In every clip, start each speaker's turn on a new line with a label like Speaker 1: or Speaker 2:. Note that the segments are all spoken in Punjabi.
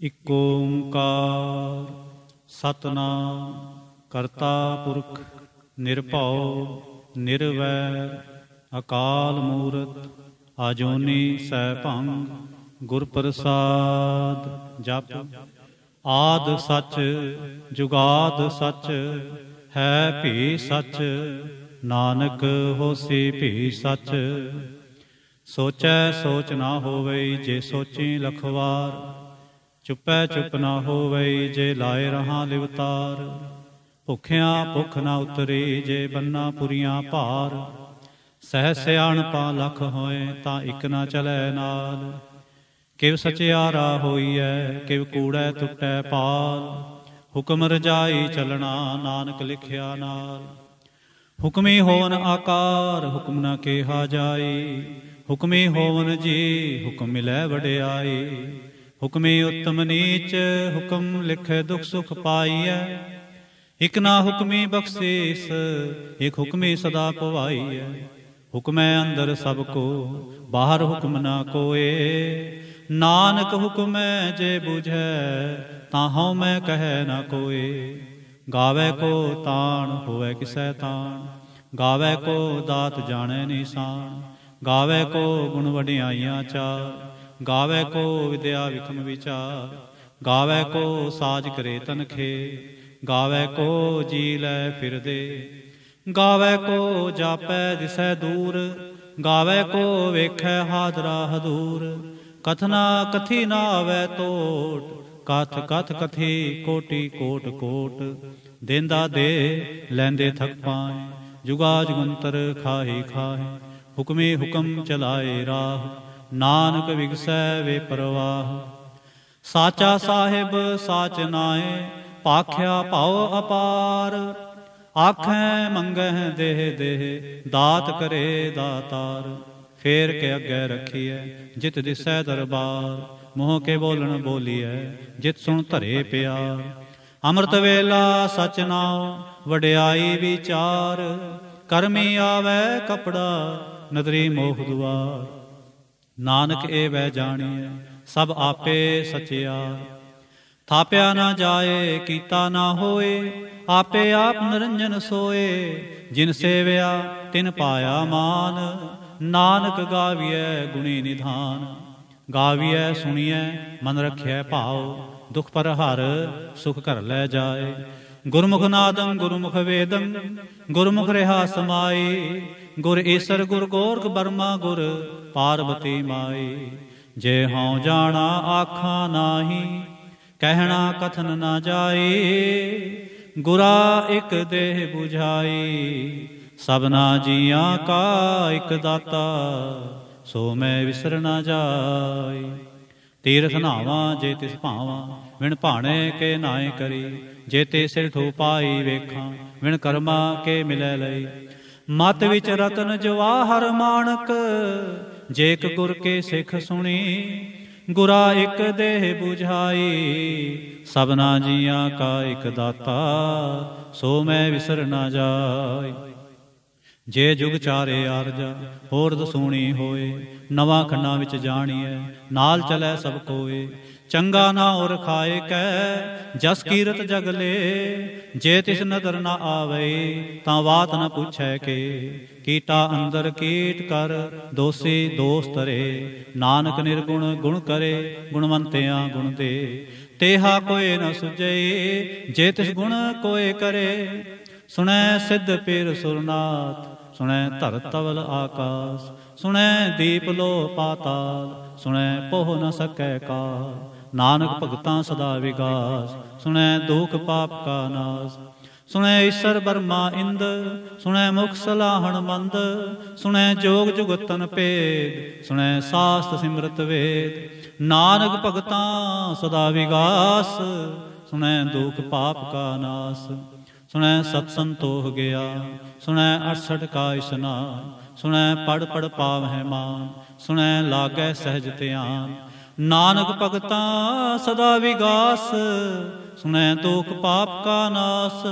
Speaker 1: ਇਕ ਓਂਕਾਰ ਸਤਿਨਾਮ ਕਰਤਾ ਪੁਰਖ ਨਿਰਭਉ ਨਿਰਵੈਰ ਅਕਾਲ ਮੂਰਤ ਆਜੂਨੀ ਸੈਭੰ ਗੁਰ ਪ੍ਰਸਾਦ। ਜਪ ਆਦਿ ਸੱਚ ਜੁਗਾਦ ਸੱਚ ਹੈ ਭੀ ਸੱਚ ਨਾਨਕ ਹੋਸੀ ਭੀ ਸੱਚ। ਸੋਚੈ ਸੋਚ ਨਾ ਹੋਵਈ ਜੇ ਸੋਚੀ ਲਖ ਵਾਰ ਚੁੱਪੈ ਚੁੱਪ ਨਾ ਹੋਵਈ ਜੇ ਲਾਏ ਰਹਾ ਲਿਵਤਾਰ। ਭੁੱਖਿਆਂ ਭੁੱਖ ਨਾ ਉਤਰੀ ਜੇ ਬੰਨਾ ਪੁਰੀਆਂ ਭਾਰ। ਸਹਿ ਸਿਆਣਪਾ ਲੱਖ ਹੋਏ ਤਾਂ ਇੱਕ ਨਾ ਚਲੈ ਨਾਲ। ਕਿਵ ਸਚਿਆਰਾ ਹੋਈਐ ਕਿਵ ਕੂੜੈ ਟੁੱਟੈ ਪਾਲ। ਹੁਕਮ ਰਜਾਈ ਚਲਣਾ ਨਾਨਕ ਲਿਖਿਆ ਨਾਲ। ਹੁਕਮੀ ਹੋਵਨ ਆਕਾਰ ਹੁਕਮ ਨਾ ਕਿਹਾ ਜਾਈ। ਹੁਕਮੀ ਹੋਵਨ ਜੀ ਹੁਕਮ ਮਿਲੈ ਵਡਿਆਈ। ਹੁਕਮੀ ਉੱਤਮ ਨੀਚ ਹੁਕਮ ਲਿਖੇ ਦੁਖ ਸੁਖ ਪਾਈਐ। ਇਕ ਨਾ ਹੁਕਮੀ ਬਖਸ਼ੀਸ ਇਕ ਹੁਕਮੀ ਸਦਾ ਪਵਾਈਐ। ਹੁਕਮੈ ਅੰਦਰ ਸਭ ਕੋ ਬਾਹਰ ਹੁਕਮ ਨਾ ਕੋਏ। ਨਾਨਕ ਹੁਕਮੈ ਜੇ ਬੁਝੈ ਤਾਂ ਹਉ ਮੈਂ ਕਹਿ ਨਾ ਕੋਏ। ਗਾਵੇ ਕੋ ਤਾਣ ਹੋਵੇ ਕਿਸੈ ਤਾਣ ਗਾਵੇ ਕੋ ਦਾਤ ਜਾਣੈ ਨਿਸ਼ਾਨ। ਗਾਵੇ ਕੋ ਗੁਣ ਵਡਿਆਈਆਂ ਚਾਰ ਗਾਵੇ ਕੋ ਵਿਦਿਆ ਵਿਖਮ ਵਿਚਾਰ। ਗਾਵੇ ਕੋ ਸਾਜ ਕਰੇ ਤਨਖੇ ਗਾਵੇ ਕੋ ਜੀ ਲੈ ਫਿਰਦੇ। ਗਾਵੇ ਕੋ ਜਾਪੈ ਦਿਸੈ ਦੂਰ ਗਾਵੇ ਕੋ ਵੇਖੈ ਹਾਜ਼ਰਾ ਹਦੂਰ। ਕਥਨਾ ਕਥੀ ਨਾ ਆਵੈ ਟੋਟ ਕਥ ਕਥ ਕਥੀ ਕੋਟੀ ਕੋਟ ਕੋਟ। ਦੇਂਦਾ ਦੇ ਲੈਂਦੇ ਥਕ ਪਾਏ ਜੁਗਾ ਜੁਗੰਤਰ ਖਾਹੀ ਖਾਹੇ। ਹੁਕਮੇ ਹੁਕਮ ਚਲਾਏ ਰਾਹ ਨਾਨਕ ਵਿਗਸੈ ਵੇ ਪਰਵਾਹ। ਸਾਚਾ ਸਾਹਿਬ ਸਾਚ ਨਾਏ ਭਾਖਿਆ ਭਾਉ ਅਪਾਰ। ਆਖੈ ਮੰਗਹਿ ਦੇਹ ਦੇਹ ਦਾਤ ਕਰੇ ਦਾਤਾਰ। ਫੇਰ ਕੇ ਅੱਗੇ ਰੱਖੀਐ ਜਿਤ ਦਿਸੈ ਦਰਬਾਰ। ਮੋਹ ਕੇ ਬੋਲਣ ਬੋਲੀਐ ਜਿਤ ਸੁਣ ਧਰੇ ਪਿਆਰ। ਅੰਮ੍ਰਿਤ ਵੇਲਾ ਸਚ ਨਾਉ ਵਡਿਆਈ ਵਿਚਾਰ। ਕਰਮੀ ਆਵੈ ਕਪੜਾ ਨਦਰੀ ਮੋਹ ਦੁਆਰ। ਨਾਨਕ ਇਹ ਵੈ ਜਾਣੀਐ ਸਭ ਆਪੇ ਸਚਿਆਰ। ਥਾਪਿਆ ਨਾ ਜਾਏ ਕੀਤਾ ਨਾ ਹੋਏ ਆਪੇ ਆਪ ਨਿਰੰਜਨ ਸੋਏ। ਜਿਨ ਸੇਵਿਆ ਤਿਨ ਪਾਇਆ ਮਾਨ ਨਾਨਕ ਗਾਵੀਐ ਗੁਣੀ ਨਿਧਾਨ। ਗਾਵੀਐ ਸੁਣੀਐ ਮਨ ਰਖਿਐ ਭਾਉ ਦੁਖ ਪਰ ਹਰ ਸੁਖ ਘਰ ਲੈ ਜਾਏ। ਗੁਰਮੁਖ ਨਾਦੰ ਗੁਰਮੁਖ ਵੇਦੰ ਗੁਰਮੁਖ ਰਿਹਾ ਸਮਾਈ। ਗੁਰ ਈਸਰ ਗੁਰ ਗੋਰਖ ਬਰਮਾ ਗੁਰ ਪਾਰਬਤੀ ਮਾਈ। ਜੇ ਹਉ ਜਾਣਾ ਆਖਾਂ ਨਾਹੀ ਕਹਿਣਾ ਕਥਨ ਨਾ ਜਾਈ। ਗੁਰਾ ਇਕ ਦੇਹ ਬੁਝਾਈ ਸਭਨਾ ਜੀਆਂ ਕਾ ਇਕ ਦਾਤਾ। ਸੋ ਮੈਂ ਵਿਸਰ ਨਾ ਜਾਈ। ਤੀਰਥ ਨਾਵਾਂ ਜੇ ਤਿਸ ਭਾਵਾਂ ਵਿਣ ਭਾਣੇ ਕੇ ਨਾਏ ਕਰੀ। ਜੇ ਤੇ ਸਿਰ ਠੋ ਪਾਈ ਵੇਖਾਂ ਵਿਣ ਕਰਮਾ ਕੇ ਮਿਲੈ ਲਈ। ਮਤ ਵਿੱਚ ਰਤਨ ਜਵਾਹਰ ਮਾਣਕ ਜੇ ਇਕ ਗੁਰ ਕੇ ਸਿੱਖ ਸੁਣੀ। ਗੁਰਾ ਇਕ ਦੇਹ ਬੁਝਾਈ ਸਭਨਾ ਜੀਆਂ ਕਾ ਇਕ ਦਾਤਾ। ਸੋ ਮੈਂ ਵਿਸਰ ਨਾ ਜਾਈ। ਜੇ ਜੁਗ ਚਾਰੇ ਆਰਜਾ ਹੋਰ ਦਸੂਣੀ ਹੋਏ। ਨਵਾਂ ਖੰਡਾਂ ਵਿੱਚ ਜਾਣੀਐ ਨਾਲ ਚਲੈ ਸਭ ਕੋਏ। ਚੰਗਾ ਨਾ ਔਰ ਖਾਏ ਕੈ ਜਸ ਕੀਰਤ ਜਗ ਲੇ। ਜੇ ਤਿਸ ਨਦਰ ਨਾ ਆਵੇ ਤਾਂ ਬਾਤ ਨਾ ਪੁੱਛੈ ਕੇ। ਕੀਟਾ ਅੰਦਰ ਕੀਟ ਕਰ ਦੋਸੀ ਦੋਸ ਤਰੇ। ਨਾਨਕ ਨਿਰਗੁਣ ਗੁਣ ਕਰੇ ਗੁਣਵੰਤਿਆਂ ਗੁਣ ਦੇ। ਤੇਹਾ ਕੋਏ ਨ ਸੁਝਈ ਜੇ ਤਿਸ ਗੁਣ ਕੋਏ ਕਰੇ। ਸੁਣੈ ਸਿੱਧ ਪੀਰ ਸੁਰਨਾਥ ਸੁਣੈ ਧਰ ਤਵਲ ਆਕਾਸ। ਸੁਣੈ ਦੀਪ ਲੋ ਪਾਤਾਲ ਸੁਣੈ ਪੋਹ ਨ ਸਕੈ ਕਾਲ। ਨਾਨਕ ਭਗਤਾਂ ਸਦਾ ਵਿਗਾਸ ਸੁਣੈ ਦੁਖ ਪਾਪ ਕਾ ਨਾਸ। ਸੁਣੈ ਈਸਰ ਬਰਮਾ ਇੰਦ ਸੁਣੈ ਮੁਖ ਸਲਾਹਣ ਮੰਦ। ਸੁਣੈ ਜੋਗ ਜੁਗਤਨ ਭੇਦ ਸੁਣੈ ਸਾਸਤ ਸਿਮਰਤ ਵੇਦ। ਨਾਨਕ ਭਗਤਾਂ ਸਦਾ ਵਿਗਾਸ ਸੁਣੈ ਦੁਖ ਪਾਪ ਕਾ ਨਾਸ। ਸੁਣੈ ਸਤ ਸੰਤੋਖ ਗਿਆ ਸੁਣੈ 68 ਕਾ ਇਸ਼ਨਾਨ। ਸੁਣੈ ਪੜ ਪੜ ਪਾਵਹਿ ਮਾਨ ਸੁਣੈ ਲਾਗੈ ਸਹਿਜ ਧਿਆਨ। ਨਾਨਕ ਭਗਤਾਂ ਸਦਾ ਵਿਗਾਸ ਸੁਣੈ ਦੁਖ ਪਾਪ ਕਾ ਨਾਸ।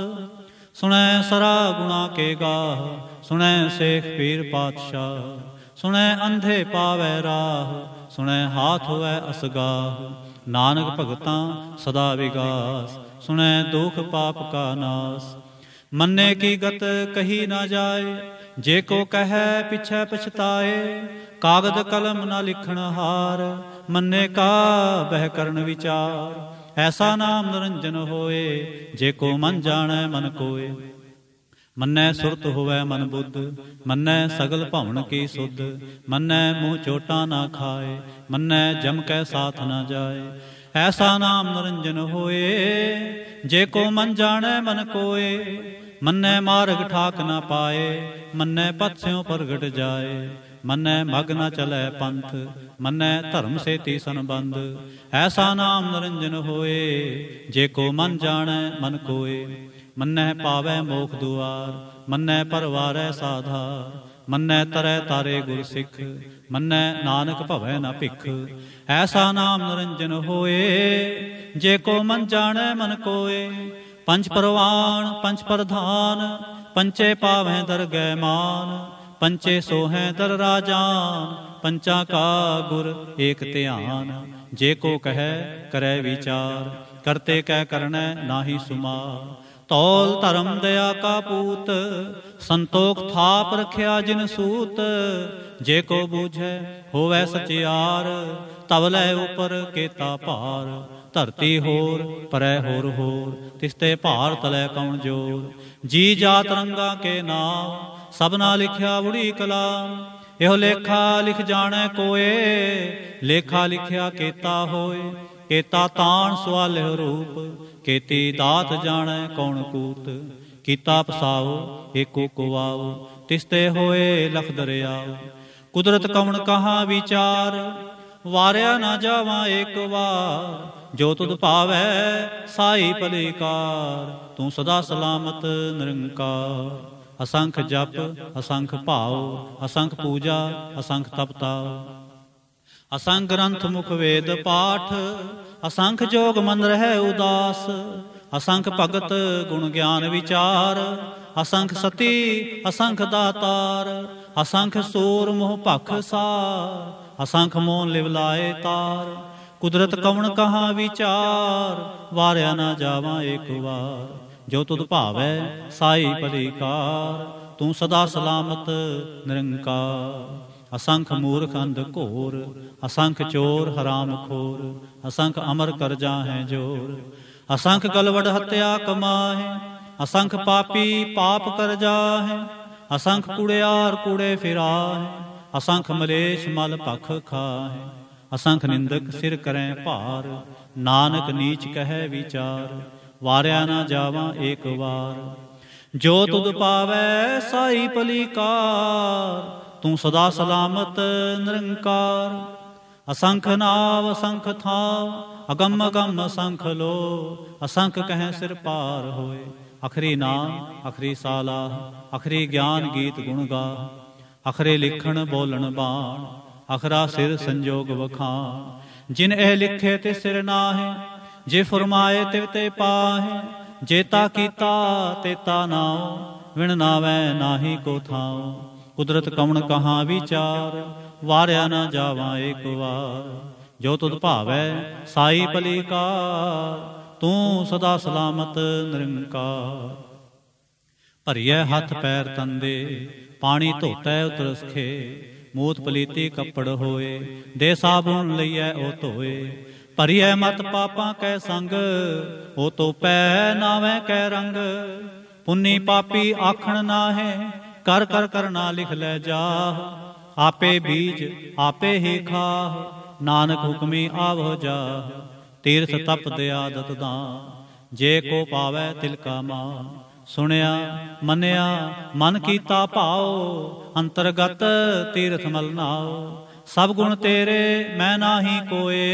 Speaker 1: ਸੁਣੈ ਸਰਾ ਗੁਣਾ ਕੇ ਗਾਹ ਸੁਣੈ ਸੇਖ ਪੀਰ ਪਾਤਸ਼ਾਹ। ਸੁਣੈ ਅੰਧੇ ਪਾਵੈ ਰਾਹ ਸੁਣੈ ਹਾਥ ਹੋਵੈ ਅਸਗਾਹ। नानक भगतां सदा विगास, सुनै दुख पाप का नास। मन्ने की गत कही ना जाए, जे को कहे पिछै पछताए। कागद कलम न लिखण हार, मन्ने का बह करन विचार। ऐसा नाम निरंजन होए, जे को मन जाणै मन कोय। मन्नै सुरत होवै मन बुद्ध, मन्नै सगल भवन की सुध। मन्नै मुँह चोटा ना खाए, मन्नै जम कै साथ न जाए। ऐसा नाम निरंजन होए, जे को मन जाणै मन कोय। मन्नै मार्ग ठाक न पाए, मन्नै पथ स्यों प्रगट जाए। मन्नै मग न चलै पंथ, मन्नै धर्म सेती संबंध। ऐसा नाम निरंजन होए, जे को मन जाणै मन कोय। मन्नै पावै मोख दुआर, मन्नै परवारै साधार। मन्नै तरै तारे गुर सिख, मन्नै नानक भवै न भिख। ऐसा नाम निरंजन होए, जे को मन जाणै मन कोय। पंच परवान पंच प्रधान, पंचे पावै दरगह मान। पंचे सोहैं दर राजान, पंचा का गुर एक ध्यान। जे को कहे करै विचार, करते कै करनै नाहि सुमार। तौल धर्म दया का पूत, संतोख थाप रखिया जिन सूत। जे को बूझै होवै सचियार, तब लै उपर केता भार। धरती होर परै होर होर, तिसते भार तलै कौन जोर। जी जात रंगा के नाम, सबना लिखिया उड़ी कलाम। एहो लेखा लिख जाणै कोय, लेखा लिखिया केता होय। केता ताण सुआलिह रूप, केती दात जाणै कौन कूत। कीता पसाओ एको कुवाओ, तिसते होए लख दरियाओ। कुदरत कवण कहाँ विचार, वारिया ना जावां एक वार। जो तुध भावै साई भलीकार, तू सदा सलामत निरंकार। असंख जप असंख भाव, असंख पूजा असंख तपताओ। असंख ग्रंथ मुख वेद पाठ, असंख जोग मन रहै उदास। असंख भगत गुण ज्ञान विचार, असंख सती असंख दातार। असंख सूर मोह भख सार, असंख मोह लिव लाए तार। कुदरत कवण कहाँ विचार, वारिया ना जावां एक वार। जो तुध भावै साई भलीकार, तू सदा सलामत निरंकार। असंख मूर्ख अंध घोर, असंख चोर हराम खोर। असंख अमर कर जाहें जोर, असंख गलवड हत्या कमाहे। असंख पापी पाप कर जाहें, असंख कुड़ियार कूड़े फिराहें। असंख मलेश मल भख खाहें, असंख निंदक सिर करें भार। नानक नीच कहे विचार, वारिया ना जावां एक वार। जो तुध पावै साई भलीकार, तू सदा सलामत निरंकार। असंख नाव असंख थाव, अगम अगम असंख लो। असंख कहें सिर पार होए, अखरी नाम अखरी सालाह। अखरी ज्ञान गीत गुण गा, अखरे लिखण बोलन बाण। अखरा सिर संजोग वखान, जिन ए लिखे ते सिर नाहे। जे फरमाए तिव ते पाहे, जेता कीता तेता नाओ। विण नावै नाही को थाओ, कुदरत कवण कहाँ विचार। वारिया ना जावां एक वार। जो तुध भावै साई भलीकार, तू सदा सलामत निरंकार। भरियै हथ पैर तंदे, पानी धोतै उतरस खे। मूत पलीती कपड़ होए, दे साबुन लईयै ओ धोए। भरियै मत पापां कै संग, ओ तोपै नावै कै रंग। पुन्नी पापी आखण नाहे, कर कर करना लिख लै जाह। आपे बीज आपे ही खाह, नानक हुक्मी आवह जाह। तीर्थ तप दयादत दान, जे को पावै तिलका मान। सुनिया मनिया मन कीता भाओ, अंतरगत तीर्थ मल नाओ। सब गुण तेरे मैं नाही कोए,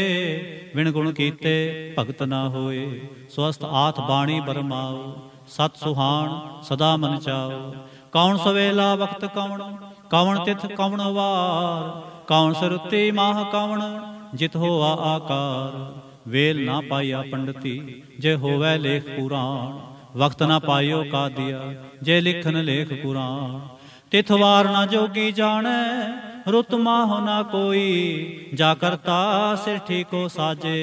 Speaker 1: बिन गुण कीते भगत ना होए। स्वस्थ आथ बाणी बरमाओ, सत सुहान सदा मन चाओ। कौन सवेला वक्त कौन, कौन तिथ कौन वार। कौन सुरती माह कौन, जित होआ आकार। वेल ना पाया पंडिती, जे होवै लेख पुराण। वक्त ना पायो का दिया, जे लिखन लेख पुराण। तिथ वार ना जोगी जाने, रुत माहो ना कोई। जा करता सिरठी को साजे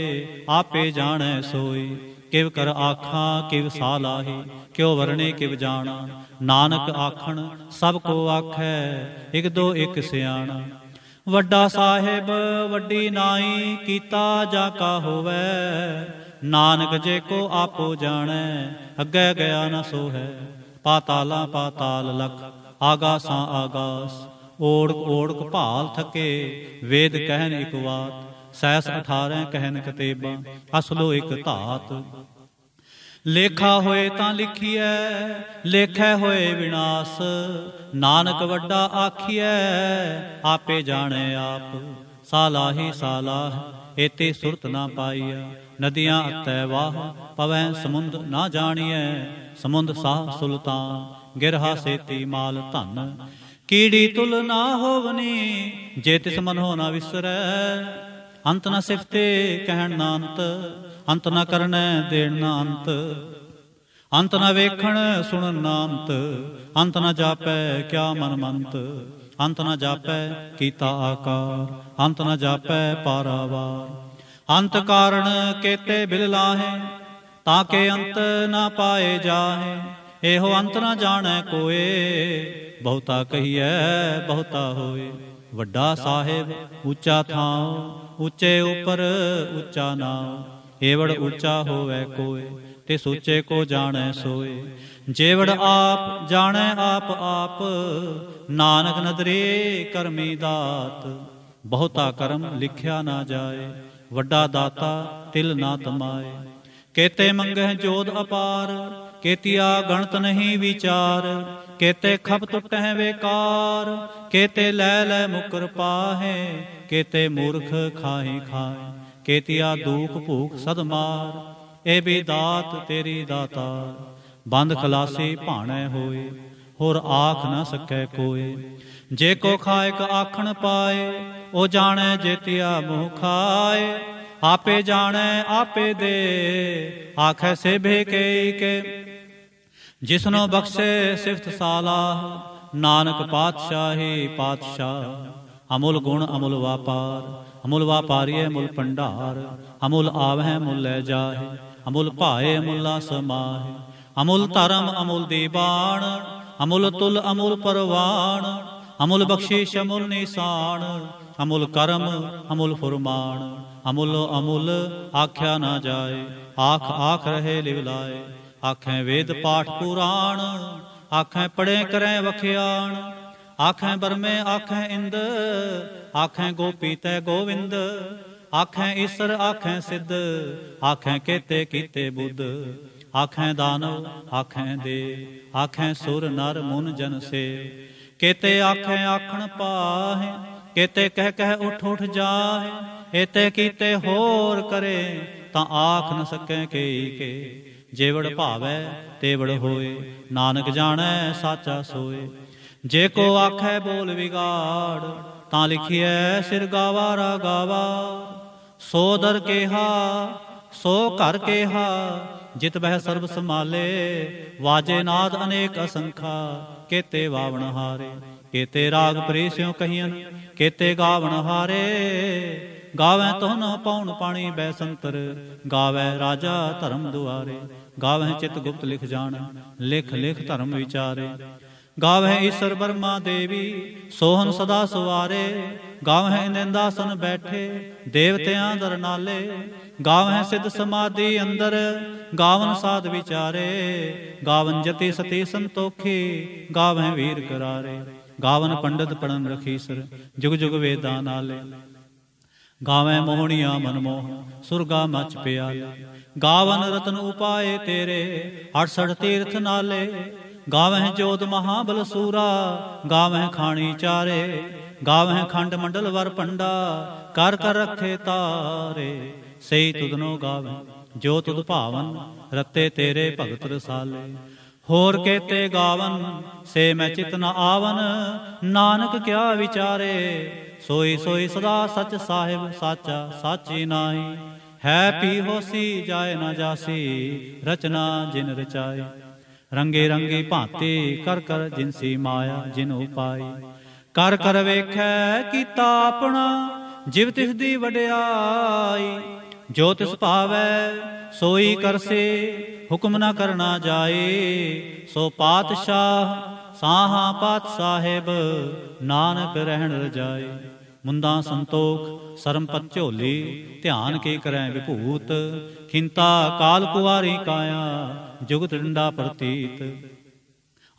Speaker 1: आपे जाने सोई। किव कर आखा किव सालाही क्यों वरणे किव जाना। नानक आखण सब को आखै इक दो इक सियाणा। ਵੱਡਾ ਸਾਹਿਬ ਵੱਡੀ ਨਾਈ ਕੀਤਾ ਜਾ ਕਾ ਹੋਵੈ। ਨਾਨਕ ਜੇ ਕੋ ਆਪੋ ਜਾਣੈ ਅੱਗੇ ਗਿਆ ਨ ਸੋਹੈ। ਪਾਤਾਲਾਂ ਪਾਤਾਲ ਲਖ ਆਗਾਸਾਂ ਆਗਾਸ। ਓੜਕ ਓੜਕ ਭਾਲ ਥਕੇ ਵੇਦ ਕਹਿਨ ਇਕ ਵਾਤ। ਸੈਸ 18 ਕਹਿਨ ਕਤੇਬਾਂ ਅਸਲੋ ਇਕ ਧਾਤ। ਲੇਖਾ ਹੋਏ ਤਾਂ ਲਿਖੀਐ ਲੇਖੈ ਹੋਏ ਵਿਨਾਸ਼। ਨਾਨਕ ਵੱਡਾ ਆਖੀਐ ਆਪੇ ਜਾਣੈ ਆਪ। ਸਾਲਾਹੀ ਸਾਲਾਹ ਏਤੇ ਸੁਰਤ ਨਾ ਪਾਈਆ। ਨਦੀਆਂ ਅਤੈ ਵਾਹ ਪਵੈ ਸਮੁੰਦ ਨਾ ਜਾਣੀਐ। ਸਮੁੰਦ ਸਾਹ ਸੁਲਤਾਨ ਗਿਰਹਾ ਸੇਤੀ ਮਾਲ ਧਨ। ਕੀੜੀ ਤੁਲ ਨਾ ਹੋਵਨੀ ਜੇ ਤਿਸ ਮਨੋ ਨਾ ਵਿਸਰੈ। ਅੰਤ ਨ ਸਿਫਤੇ ਕਹਿਣ ਨਾ ਅੰਤ। ਅੰਤ ਨ ਕਰਨੈ ਦੇਣ ਨਾ ਅੰਤ। ਅੰਤ ਨ ਵੇਖਣ ਸੁਣਨ ਨਾ ਅੰਤ। ਅੰਤ ਨ ਜਾਪੈ ਕਿਆ ਮਨ ਮੰਤ। ਅੰਤ ਨ ਜਾਪੈ ਕੀਤਾ ਆਕਾਰ। ਅੰਤ ਨ ਜਾਪੈ ਪਾਰਾਵਾਰ। ਅੰਤ ਕਾਰਣ ਕੇਤੇ ਬਿਲ ਲਾਹੇ ਤਾਂ ਕੇ ਅੰਤ ਨ ਪਾਏ ਜਾਹੇ। ਇਹੋ ਅੰਤ ਨ ਜਾਣੈ ਕੋਏ ਬਹੁਤਾ ਕਹੀਐ ਬਹੁਤਾ ਹੋਏ। ਵੱਡਾ ਸਾਹਿਬ ਉੱਚਾ ਥਾਉ ਉੱਚੇ ਉੱਪਰ ਉੱਚਾ ਨਾਉ। ਏਵੜ ਉੱਚਾ ਹੋਵੈ ਕੋਇ ਤੇ ਸੋਚੇ ਕੋ ਜਾਣੈ ਸੋਏ। ਜੇਵੜ ਆਪ ਜਾਣੈ ਆਪ ਆਪ ਨਾਨਕ ਨਦਰੇ ਕਰਮੀ ਦਾਤ। ਬਹੁਤਾ ਕਰਮ ਲਿਖਿਆ ਨਾ ਜਾਏ ਵੱਡਾ ਦਾਤਾ ਤਿਲ ਨਾ ਤਮਾਏ। ਕੇਤੇ ਮੰਗਹਿ ਜੋਧ ਅਪਾਰ ਕੇਤੀਆ ਗਣਤ ਨਹੀਂ ਵਿਚਾਰ। ਕੇਤੇ ਖਪ ਟੁੱਟਹਿ ਵੇਕਾਰ ਕੇਤੇ ਲੈ ਲੈ ਮੁਕਰ ਪਾਹੇ। ਕੇਤੇ ਮੂਰਖ ਖਾਹੀ ਖਾਏ ਕੇਤੀਆ ਦੂਖ ਭੂਖ ਸਦ ਮਾਰ। ਇਹ ਵੀ ਦਾਤ ਤੇਰੀ ਦਾਤਾਰ। ਬੰਦ ਖਲਾਸੀ ਭਾਣੈ ਹੋਏ ਹੋਰ ਆਖ ਨਾ ਸਕੈ ਕੋਏ। ਜੇ ਕੋ ਖਾਇਕ ਆਖਣ ਪਾਏ ਉਹ ਜਾਣੈ ਜੇਤੀਆ ਮੂੰਹ ਖਾਏ। ਆਪੇ ਜਾਣੈ ਆਪੇ ਦੇ ਆਖੈ ਸੇਭੇ ਕੇਈ ਕੇ। ਜਿਸਨੋ ਬਖਸ਼ੇ ਸਿਫਤ ਸਾਲਾਹ ਨਾਨਕ ਪਾਤਸ਼ਾਹੀ ਪਾਤਸ਼ਾਹ। ਅਮੁਲ ਗੁਣ ਅਮੁਲ ਵਾਪਾਰ ਅਮੁਲ ਵਾਪਾਰੀਏ ਮੁਲ ਭੰਡਾਰ। ਅਮੁਲ ਆਵਹਿ ਮੁਲ ਲੈ ਜਾਹੇ ਅਮੁਲ ਭਾਏ ਮੁਲਾ ਸਮਾਹੇ। ਅਮੁਲ ਧਰਮ ਅਮੁਲ ਦੀਬਾਨ ਅਮੁਲ ਤੁਲ ਅਮੁਲ ਪਰਵਾਨ। ਅਮੁਲ ਬਖਸ਼ੀਸ਼ ਅਮੁਲ ਨਿਸ਼ਾਨ ਅਮੁਲ ਕਰਮ ਅਮੁਲ ਫੁਰਮਾਨ। ਅਮੁਲ ਅਮੁਲ ਆਖਿਆ ਨਾ ਜਾਏ ਆਖ ਆਖ ਰਹੇ ਲਿਵ ਲਾਏ। ਆਖੈ ਵੇਦ ਪਾਠ ਪੁਰਾਣ ਆਖੈ ਪੜ੍ਹੇ ਕਰੈ ਵਖਿਆਣ। ਆਖੈ ਬਰਮੇ ਆਖੈ ਇੰਦ ਆਖੈ ਗੋਪੀ ਤੈ ਗੋਵਿੰਦ। ਆਖੈ ਈਸਰ ਆਖੈ ਸਿੱਧ ਆਖੈ ਕੇਤੇ ਕੀਤੇ ਬੁੱਧ। ਆਖੈ ਦਾਨਵ ਆਖੈ ਦੇਵ ਆਖੈ ਸੁਰ ਨਰ ਮੁਨ ਜਨ ਸੇਵ। ਕੇਤੇ ਆਖੈ ਆਖਣ ਪਾਹੇ ਕੇਤੇ ਕਹਿ ਕਹਿ ਉਠ ਉਠ ਜਾਹੇ। ਏਤੇ ਕੀਤੇ ਹੋਰ ਕਰੇ ਤਾਂ ਆਖ ਨ ਸਕੈ ਕੇਈ ਕੇ। ਜੇਵੜ ਭਾਵੈ ਤੇਵੜ ਹੋਏ ਨਾਨਕ ਜਾਣੈ ਸਾਚਾ ਸੋਏ। ਜੇ ਕੋ ਆਖੈ ਬੋਲ ਵਿਗਾੜ ਤਾਂ ਲਿਖੀਐ ਸਿਰ ਗਾਵਾਰਾ ਗਾਵਾ। ਸੋ ਦਰ ਕੇਹਾ ਸੋ ਘਰ ਕੇਹਾ ਜਿਤ ਬਹਿ ਸਰਬ ਸੰਭਾਲੇ। ਵਾਜੇ ਨਾਦ ਅਨੇਕ ਅਸੰਖਾ ਕੇਤੇ ਵਾਵਣ ਹਾਰੇ। ਕੇਤੇ ਰਾਗ ਪ੍ਰੇਸਿਓ ਕਹੀਨ ਕੇਤੇ ਗਾਵਣ ਹਾਰੇ। ਗਾਵੈ ਤੋਨ ਪਉਣ ਪਾਣੀ ਬੈ ਸੰਤਰ ਗਾਵੈ ਰਾਜਾ ਧਰਮ ਦੁਆਰੇ। ਗਾਵੈ ਚਿਤ ਗੁਪਤ ਲਿਖ ਜਾਣ ਲਿਖ ਲਿਖ ਧਰਮ ਵਿਚਾਰੇ। ਗਾਵਹਿ ਈਸਰ ਬਰਮਾ ਦੇਵੀ ਸੋਹਨ ਸਦਾ ਸਵਾਰੇ। ਗਾਵਹਿ ਨਿੰਦਾਸਨ ਬੈਠੇ ਦੇਵਤਿਆਂ ਦਰ ਨਾਲੇ। ਗਾਵਹਿ ਸਿੱਧ ਸਮਾਧੀ ਅੰਦਰ ਗਾਵਨ ਸਾਧ ਵਿਚਾਰੇ। ਗਾਵਨ ਜਤੀ ਸਤੀ ਸੰਤੋਖੀ ਗਾਵਹਿ ਵੀਰ ਕਰਾਰੇ। ਗਾਵਨ ਪੰਡਤ ਪੜਨ ਰਖੀਸਰ ਜੁਗ ਜੁਗ ਵੇਦਾਂ ਨਾਲੇ। ਗਾਵੈ ਮੋਹਣੀਆਂ ਮਨਮੋਹਨ ਸੁਰਗਾ ਮਚ ਪਿਆਲੇ। ਗਾਵਨ ਰਤਨ ਉਪਾਏ ਤੇਰੇ 68 ਤੀਰਥ ਨਾਲੇ। ਗਾਵਹਿ ਜੋਧ ਮਹਾਬਲ ਸੂਰਾ ਗਾਵਹਿ ਖਾਣੀ ਚਾਰੇ। ਗਾਵਹਿ ਖੰਡ ਮੰਡਲ ਵਰ ਪੰਡਾ ਕਰ ਕਰ ਰਖੇ ਤਾਰੇ। ਸਈ ਤੁਧਨੋ ਗਾਵੈ ਜੋ ਤੁਧ ਭਾਵਨ ਰਤੇ ਤੇਰੇ ਭਗਤ ਰਸਾਲੇ। ਹੋਰ ਕੇਤੇ ਗਾਵਨ ਸੇ ਮੈਂ ਚਿਤ ਨ ਆਵਨ ਨਾਨਕ ਕਿਆ ਵਿਚਾਰੇ। ਸੋਈ ਸੋਈ ਸਦਾ ਸਚ ਸਾਹਿਬ ਸਾਚਾ ਸਾਚੀ ਨਾਹੀ। ਹੈ ਪੀ ਹੋਸੀ ਜਾਏ ਨਾ ਜਾਸੀ ਰਚਨਾ ਜਿਨ ਰਚਾਈ। ਰੰਗੇ ਰੰਗੀ ਭਾਂਤੀ ਕਰ ਕਰ ਜਿਨਸੀ ਮਾਇਆ ਜਿਨ ਉਪਾਈ। ਕਰ ਕਰ ਵੇਖੈ ਕੀਤਾ ਆਪਣਾ, ਜਿਵ ਤਿਸ ਦੀ ਵਡਿਆਈ। ਜੋ ਤਿਸ ਭਾਵੈ ਸੋਈ ਕਰਸੇ, ਹੁਕਮ ਨ ਕਰਨਾ ਜਾਏ। ਸੋ ਪਾਤਸ਼ਾਹ ਸਾਹਾਂ ਪਾਤ ਸਾਹਿਬ, ਨਾਨਕ ਰਹਿਣ ਰਜਾਏ। ਮੁੰਦਾ ਸੰਤੋਖ ਸਰਮਪਤ ਝੋਲੀ, ਧਿਆਨ ਕੇ ਕਰੈ ਵਿਭੂਤ। ਖਿੰਤਾ ਕਾਲ ਕੁਵਾਰੀ ਕਾਇਆ, ਜੁਗਤ ਡੰਡਾ ਪ੍ਰਤੀਤ।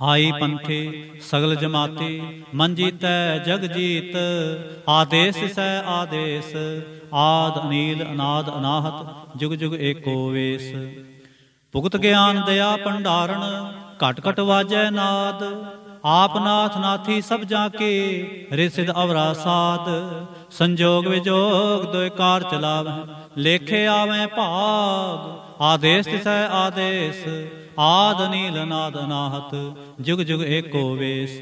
Speaker 1: ਆਈ ਪੰਥੇ ਸਗਲ ਜਮਾਤੀ, ਮਨ ਜੀਤੈ ਜਗ ਜੀਤ। ਆਦੇਸ ਸੈ ਆਦੇਸ, ਆਦ ਅਨੀਲ ਅਨਾਦ ਅਨਾਹਤ। ਜੁਗ ਜੁਗ ਏਕੋ ਵੇਸ। ਭੁਗਤ ਗਿਆਨ ਦਇਆ ਭੰਡਾਰਨ, ਘਟ ਘਟ ਵਾਜੈ ਨਾਦ। ਆਪ ਨਾਥ ਨਾਥੀ ਸਭ ਜਾ ਕੇ, ਰਿਸਿਦ ਅਵਰਾ ਸਾਧ। ਸੰਜੋਗ ਵਿਜੋਗ ਦੁਇ ਕਾਰ ਚਲਾਵੈ, ਲੇਖੇ ਆਵੈ ਭਾਗ। ਆਦੇਸ ਤਿਸੈ ਆਦੇਸ, ਆਦ ਅਨੀਲ ਅਨਾਦ ਅਨਾਹਤ। ਜੁਗ ਜੁਗ ਏਕੋ ਵੇਸ।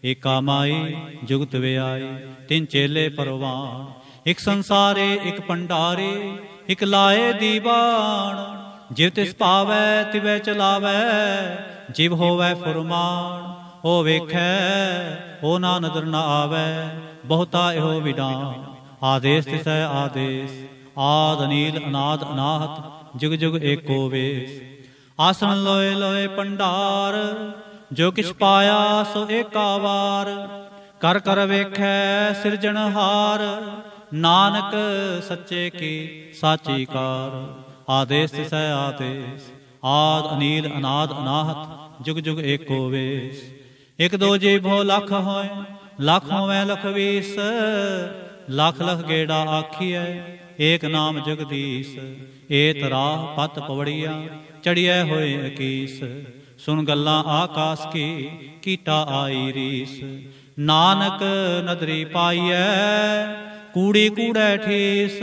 Speaker 1: ਏਕਾ ਮਾਈ ਜੁਗਤ ਵਿਆਈ, ਤਿੰਨ ਚੇਲੇ ਪਰਵਾਨ। ਇਕ ਸੰਸਾਰੇ ਇਕ ਭੰਡਾਰੇ, ਇਕ ਲਾਏ ਦੀਵਾਨ। ਜਿਵ ਤਿਸ ਭਾਵੈ ਤਿਵੈ ਚਲਾਵੈ, ਜਿਵ ਹੋਵੈ ਫੁਰਮਾਨ। ਓ ਵੇਖੈ ਓ ਨਾ ਨਦਰ ਨ ਆਵੈ, ਬਹੁਤਾ ਇਹੋ ਵਿਡਾਨ। ਆਦੇਸ ਤਿਸੈ ਆਦੇਸ, ਆਦ ਅਨੀਲ ਅਨਾਦ ਅਨਾਹਤ। ਜੁਗ ਜੁਗ ਏਕੋ ਵੇਸ। ਆਸਣ ਲੋਏ ਲੋਏ ਭੰਡਾਰ, ਜੋ ਕਿਛ ਪਾਇਆ ਸੋ ਏਕਾ ਵਾਰ। ਕਰ ਕਰ ਵੇਖੈ ਸਿਰਜਣਹਾਰ, ਨਾਨਕ ਸੱਚੇ ਕੀ ਸਾਚੀ ਕਾਰ। ਆਦੇਸ ਤਿਸੈ ਆਦੇਸ, ਆਦ ਅਨੀਲ ਅਨਾਦ ਅਨਾਹਤ। ਜੁਗ ਜੁਗ ਏਕੋ ਵੇਸ। ਇਕ ਦੋ ਜੀ ਭੋ ਲੱਖ ਹੋਏ, ਲੱਖ ਹੋਵੈ ਲਖ ਵੀਸ। ਲੱਖ ਲੱਖ ਗੇੜਾ ਆਖੀਐ, ਏਕ ਨਾਮ ਜਗਦੀਸ਼। ਏਤ ਰਾਹ ਪਤ ਪਵੜੀਆ, ਚੜੀਐ ਹੋਏ ਅਕੀਸ। ਸੁਣ ਗੱਲਾਂ ਆਕਾਸ ਕੀ, ਕੀਟਾ ਆਈ ਰੀਸ। ਨਾਨਕ ਨਦਰੀ ਪਾਈਐ, ਕੂੜੀ ਕੂੜੈ ਠੀਸ।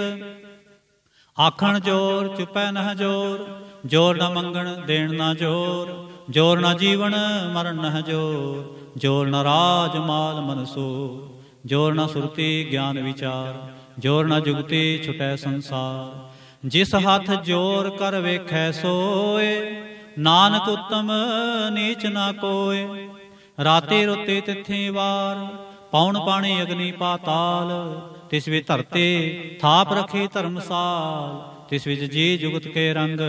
Speaker 1: ਆਖਣ ਜੋਰ ਚੁਪੈ ਨਹ ਜੋਰ, ਜੋਰ ਨ ਮੰਗਣ ਦੇਣ ਨਾ ਜੋਰ। ਜੋਰ ਨ ਜੀਵਨ ਮਰਨ ਨਹ ਜੋਰ, ਜੋਰ ਨ ਰਾਜ ਮਾਲ ਮਨਸੂਰ। ਜੋਰ ਨ ਸੁਰਤੀ ਗਿਆਨ ਵਿਚਾਰ, ਜੋਰ ਨ ਜੁਗਤੀ ਛੁਟੈ ਸੰਸਾਰ। ਜਿਸ ਹੱਥ ਜੋਰ ਕਰ ਵੇਖੈ ਸੋਏ, ਨਾਨਕ ਉਤਮ ਨੀਚ ਨਾ ਕੋਏ। ਰਾਤੀ ਰੁੱਤੀ ਤਿੱਥੀ ਵਾਰ, ਪੌਣ ਪਾਣੀ ਅਗਨੀ ਪਾਤਾਲ। ਤਿਸ ਵਿੱਚ ਧਰਤੀ ਥਾਪ ਰਖੀ ਧਰਮਸਾਲ। ਤਿਸ ਵਿੱਚ ਜੀ ਜੁਗਤ ਕੇ ਰੰਗ,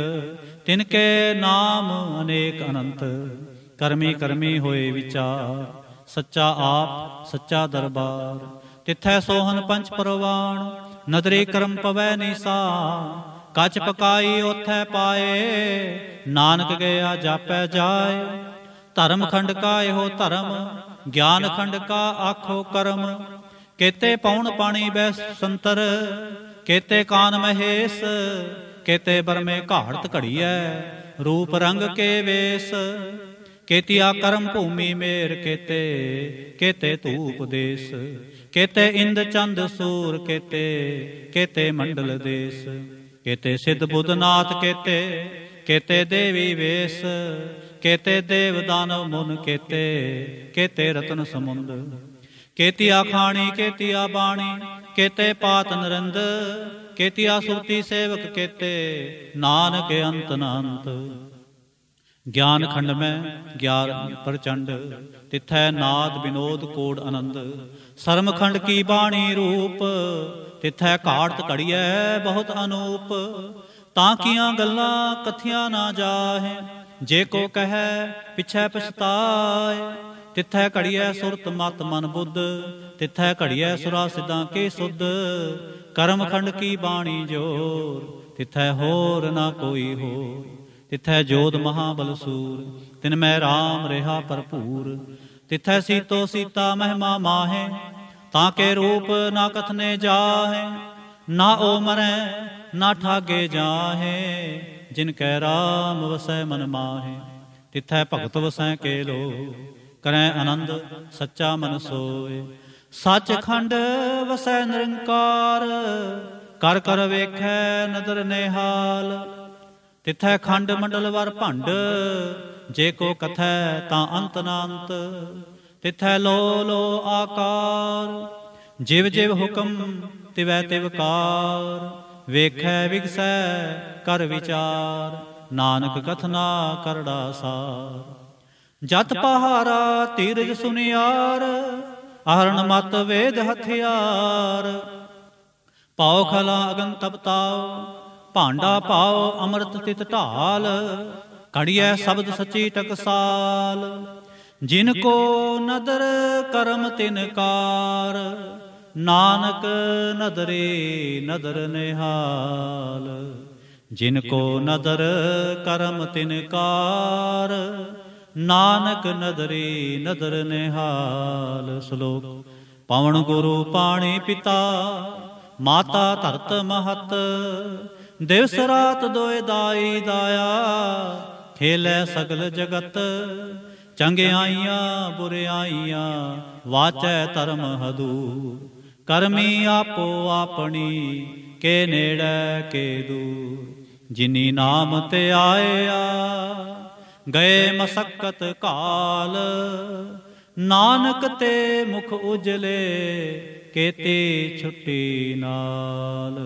Speaker 1: ਤਿਨ ਕੇ ਨਾਮ ਅਨੇਕ ਅਨੰਤ। ਕਰਮੀ ਕਰਮੀ ਹੋਏ ਵਿਚਾਰ, ਸੱਚਾ ਆਪ ਸੱਚਾ ਦਰਬਾਰ। ਤਿੱਥੈ ਸੋਹਨ ਪੰਚ ਪਰਵਾਨ, ਨਦਰੀ ਕਰਮ ਪਵੈ ਨੀਸਾਨ। ਕੱਚ ਪਕਾਈ ਓਥੈ ਪਾਏ, ਨਾਨਕ ਗਿਆ ਜਾਪੈ ਜਾਏ। ਧਰਮ ਖੰਡ ਕਾ ਇਹੋ ਧਰਮ, ਗਿਆਨ ਖੰਡ ਕਾ ਆਖੋ ਕਰਮ। ਕੇਤੇ ਪੌਣ ਪਾਣੀ ਬੈ ਸੰਤਰ, ਕੇਤੇ ਕਾਨ ਮਹੇਸ਼। ਕੇਤੇ ਬਰਮੇ ਘਾੜਤ ਘੜੀਐ, ਰੂਪ ਰੰਗ ਕੇ ਵੇਸ। ਕੇਤੀਆ ਕਰਮ ਭੂਮੀ ਮੇਰ ਕੇਤੇ, ਕੇਤੇ ਧੂਪ ਦੇਸ। ਕੇਤੇ ਇੰਦ ਚੰਦ ਸੂਰ ਕੇਤੇ, ਕੇਤੇ ਮੰਡਲ ਦੇਸ। ਕੇਤੇ ਸਿੱਧ ਬੁੱਧ ਨਾਥ ਕੇਤੇ, ਕੇਤੇ ਦੇਵੀ ਵੇਸ। ਕੇਤੇ ਦੇਵ ਦਾਨਵ ਮੁਨ ਕੇਤੇ, ਕੇਤੇ ਰਤਨ ਸਮੁੰਦ। ਕੇਤੀਆ ਖਾਣੀ ਕੇਤੀਆ ਬਾਣੀ, ਕੇਤੇ ਪਾਤ ਨਰਿੰਦ। ਕੇਤੀਆ ਸੁਰਤੀ ਸੇਵਕ ਕੇਤੇ, ਨਾਨਕ ਅੰਤ ਨ ਅੰਤ। ਗਿਆਨ ਖੰਡ ਮੈਂ ਗਿਆਨ ਪ੍ਰਚੰਡ, ਤਿਥੈ ਨਾਦ ਵਿਨੋਦ ਕੋੜ ਆਨੰਦ। ਸਰਮ ਖੰਡ ਕੀ ਬਾਣੀ ਰੂਪ, ਤਿਥੈ ਘਾੜਤ ਘੜੀਐ ਬਹੁਤ ਅਨੂਪ। ਤਾਂ ਕੀਆਂ ਗੱਲਾਂ ਕਥੀਆਂ ਨਾ ਜਾਹੇ, ਜੇ ਕੋ ਕਹੈ ਪਿਛੈ ਪਛਤਾਏ। ਤਿਥੈ ਘੜੀਐ ਸੁਰਤ ਮਤ ਮਨ ਬੁੱਧ, ਤਿਥੈ ਘੜੀਐ ਸੁਰਾ ਸਿੱਧਾਂ ਕੇ ਸੁਧ। ਕਰਮ ਖੰਡ ਕੀ ਬਾਣੀ ਜੋਰ, ਤਿਥੈ ਹੋਰ ਨਾ ਕੋਈ ਹੋਰ। ਤਿਥੈ ਜੋਧ ਮਹਾਬਲ ਸੂਰ, ਤਿਨ ਮੈਂ ਰਾਮ ਰਿਹਾ ਭਰਪੂਰ। ਤਿਥੈ ਸੀਤੋ ਸੀਤਾ ਮਹਿਮਾ ਮਾਹੇ, ਤਾਂ ਕੇ ਰੂਪ ਨਾ ਕਥਨੇ ਜਾਹੇ। ਨਾ ਓ ਮਰੈ ਨਾ ਠਾਗੇ ਜਾਹੇ, ਜਿਨ ਕੈ ਰਾਮ ਵਸੈ ਮਨ ਮਾਹੇ। ਤਿਥੈ ਭਗਤ ਵਸੈ ਕੇ ਲੋ, ਕਰੈ ਆਨੰਦ ਸੱਚਾ ਮਨ ਸੋਏ। ਸੱਚ ਖੰਡ ਵਸੈ ਨਿਰੰਕਾਰ, ਕਰ ਕਰ ਵੇਖੈ ਨਦਰ ਨਿਹਾਲ। ਤਿਥੈ ਖੰਡ ਮੰਡਲ ਵਰ ਭੰਡ, ਜੇ ਕੋ ਕਥੈ ਤਾਂ ਅੰਤ ਨਾ ਅੰਤ। ਤਿਥੈ ਲੋ ਲੋ ਆਕਾਰ, ਜਿਵ ਜਿਵ ਹੁਕਮ ਤਿਵੈ ਤਿਵ ਕਾਰ। ਵੇਖੈ ਵਿਗਸੈ ਕਰ ਵਿਚਾਰ, ਨਾਨਕ ਕਥਨਾ ਕਰੜਾ ਸਾਰ। ਜਤ ਪਹਾਰਾ ਧੀਰਜ ਸੁਨਿਆਰ, आहरण मत वेद हथियार। पाओ खला अगन तपताओ, भांडा पाओ अमृत तित ढाल। घड़िया शब्द सची टकसाल, जिनको नदर करम तिनकार। नानक नदरे नदर निहाल, जिनको नदर करम तिनकार। नानक नदरे नदर निहाल। श्लोक। पवन गुरु पाणी पिता, माता धरत महत। दिवस रात दोए दाई दाया, खेलै सगल जगत। चंगियाइयां बुरियाइयां, वाचै धर्म हदूर। करमी आपो आपनी, के नेड़ै के दूर। जिनी नाम ते आया, गए मसक्कत काल। नानक ते मुख उजले, केती छुट्टी नाल।